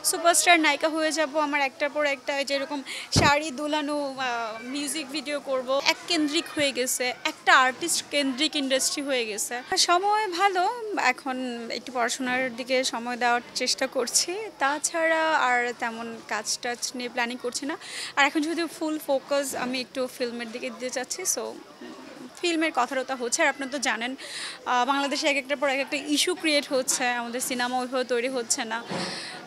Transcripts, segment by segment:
Superstar নায়িকা হয়ে যাব, আমার একটার পর একটা যেরকম শাড়ি দুলানো মিউজিক ভিডিও করব, এক কেন্দ্রিক হয়ে গেছে, একটা আর্টিস্ট কেন্দ্রিক ইন্ডাস্ট্রি হয়ে গেছে। সময় ভালো, এখন একটু পড়াশোনার দিকে সময় দেওয়ার চেষ্টা করছি, তাছাড়া আর তেমন কাজ টাজ নিয়ে প্ল্যানিং করছি না। আর এখন যদি ফুল ফোকাস আমি একটু ফিল্মের দিকে দিতে চাচ্ছি, সো ফিল্মের কথাটা হচ্ছে। আর আপনারা তো জানেন বাংলাদেশে এক একটার পর এক একটা ইস্যু ক্রিয়েট হচ্ছে, আমাদের সিনেমা ওইভাবে তৈরি হচ্ছে না।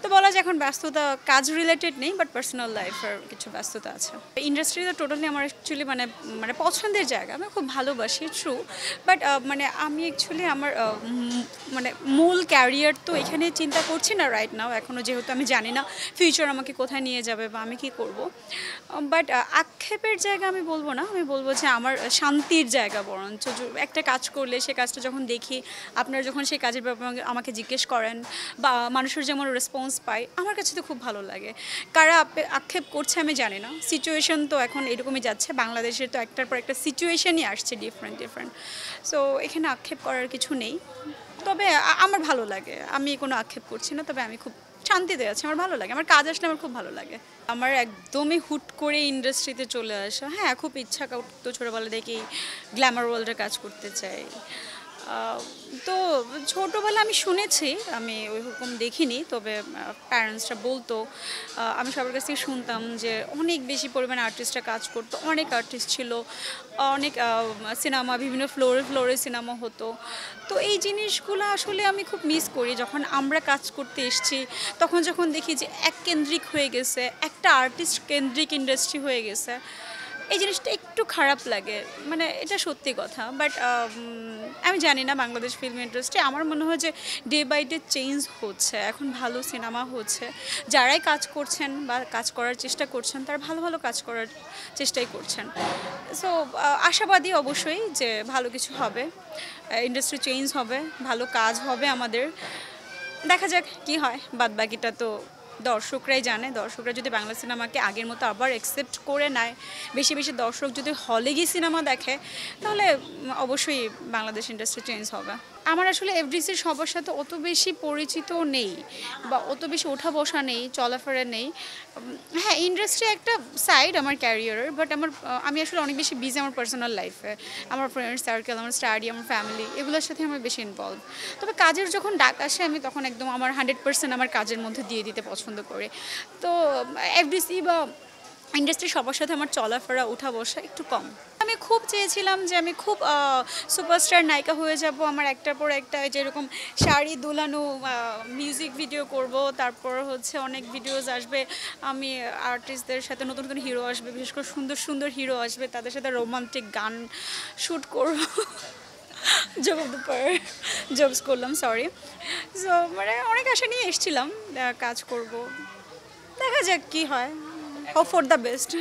তো বলা যায় এখন ব্যস্ততা কাজ রিলেটেড নেই, বাট পার্সোনাল লাইফের কিছু ব্যস্ততা আছে। ইন্ডাস্ট্রিতে টোটালি আমার অ্যাকচুয়ালি মানে মানে পছন্দের জায়গা, আমি খুব ভালোবাসি, ট্রু। বাট মানে আমি অ্যাকচুয়ালি আমার মানে মূল ক্যারিয়ার তো এখানে চিন্তা করছি না রাইট নাও, এখনও যেহেতু আমি জানি না ফিউচার আমাকে কোথায় নিয়ে যাবে বা আমি কী করব। বাট আক্ষেপের জায়গা আমি বলবো না, আমি বলবো যে আমার শান্তির জায়গা। বরঞ্চ একটা কাজ করলে সে কাজটা যখন দেখি, আপনারা যখন সেই কাজের ব্যাপারে আমাকে জিজ্ঞেস করেন বা মানুষের যেমন রেসপন্স পাই, আমার কাছে তো খুব ভালো লাগে। কারা আক্ষেপ করছে আমি জানি না, সিচুয়েশন তো এখন এরকমই যাচ্ছে, বাংলাদেশের তো একটার পর একটা সিচুয়েশনই আসছে ডিফারেন্ট। সো এখানে আক্ষেপ করার কিছু নেই, তবে আমার ভালো লাগে, আমি কোনো আক্ষেপ করছি না, তবে আমি খুব শান্তিতে আছি, আমার ভালো লাগে, আমার কাজ আসলে আমার খুব ভালো লাগে। আমার একদমই হুট করে ইন্ডাস্ট্রিতে চলে আসা, হ্যাঁ খুব ইচ্ছা করতো ছোটোবেলা থেকেই গ্ল্যামার ওয়ার্ল্ডে কাজ করতে চাই। তো ছোটোবেলা আমি শুনেছি, আমি ওইরকম দেখিনি, তবে প্যারেন্টসরা বলতো, আমি সবার কাছ থেকে শুনতাম যে অনেক বেশি পরিমাণে আর্টিস্টরা কাজ করতো, অনেক আর্টিস্ট ছিল, অনেক সিনেমা বিভিন্ন ফ্লোরে সিনেমা হতো। তো এই জিনিসগুলো আসলে আমি খুব মিস করি, যখন আমরা কাজ করতে এসেছি তখন যখন দেখি যে এক কেন্দ্রিক হয়ে গেছে, একটা আর্টিস্ট কেন্দ্রিক ইন্ডাস্ট্রি হয়ে গেছে, এই জিনিসটা একটু খারাপ লাগে, মানে এটা সত্যি কথা। বাট আমি জানি না বাংলাদেশ ফিল্ম ইন্ডাস্ট্রি, আমার মনে হয় যে ডে বাই ডে চেঞ্জ হচ্ছে, এখন ভালো সিনেমা হচ্ছে, যারাই কাজ করছেন বা কাজ করার চেষ্টা করছেন তারা ভালো ভালো কাজ করার চেষ্টাই করছেন। সো আশাবাদী অবশ্যই যে ভালো কিছু হবে, ইন্ডাস্ট্রি চেঞ্জ হবে, ভালো কাজ হবে আমাদের। দেখা যাক কি হয়, বাদ বাকিটা তো দর্শকরাই জানে। দর্শকরা যদি বাংলা সিনেমাকে আগের মতো আবার অ্যাকসেপ্ট করে নেয়, বেশি বেশি দর্শক যদি হলে গিয়ে সিনেমা দেখে, তাহলে অবশ্যই বাংলাদেশ ইন্ডাস্ট্রি চেঞ্জ হবে। আমার আসলে এফডিসির সবার সাথে অত বেশি পরিচিত নেই বা অত বেশি ওঠা বসা নেই, চলাফেরা নেই। হ্যাঁ, ইন্ডাস্ট্রি একটা সাইড আমার ক্যারিয়ারের, বাট আমি আসলে অনেক বেশি বিজি আমার পার্সোনাল লাইফে, আমার ফ্রেন্ড সার্কেল, আমার স্টাডি, আমার ফ্যামিলি, এগুলোর সাথে আমার বেশি ইনভলভ। তবে কাজের যখন ডাক আসে আমি তখন একদম আমার 100% আমার কাজের মধ্যে দিয়ে দিতে পছন্দ করি। তো এফডিসি বা ইন্ডাস্ট্রি সবার সাথে আমার চলাফেরা ওঠা বসা একটু কম। আমি খুব চেয়েছিলাম যে আমি খুব সুপারস্টার নায়িকা হয়ে যাব, আমার একটার পর একটা যেরকম শাড়ি দুলানো মিউজিক ভিডিও করব, তারপর হচ্ছে অনেক ভিডিওস আসবে, আমি আর্টিস্টদের সাথে নতুন নতুন হিরো আসবে, বিশেষ করে সুন্দর সুন্দর হিরো আসবে, তাদের সাথে রোমান্টিক গান শ্যুট করব। Joke of the per jokes করলাম, সরি। সো মানে অনেক আশা নিয়ে এসেছিলাম, কাজ করব, দেখা যাক কি হয়, হোপ ফর দ্য বেস্ট।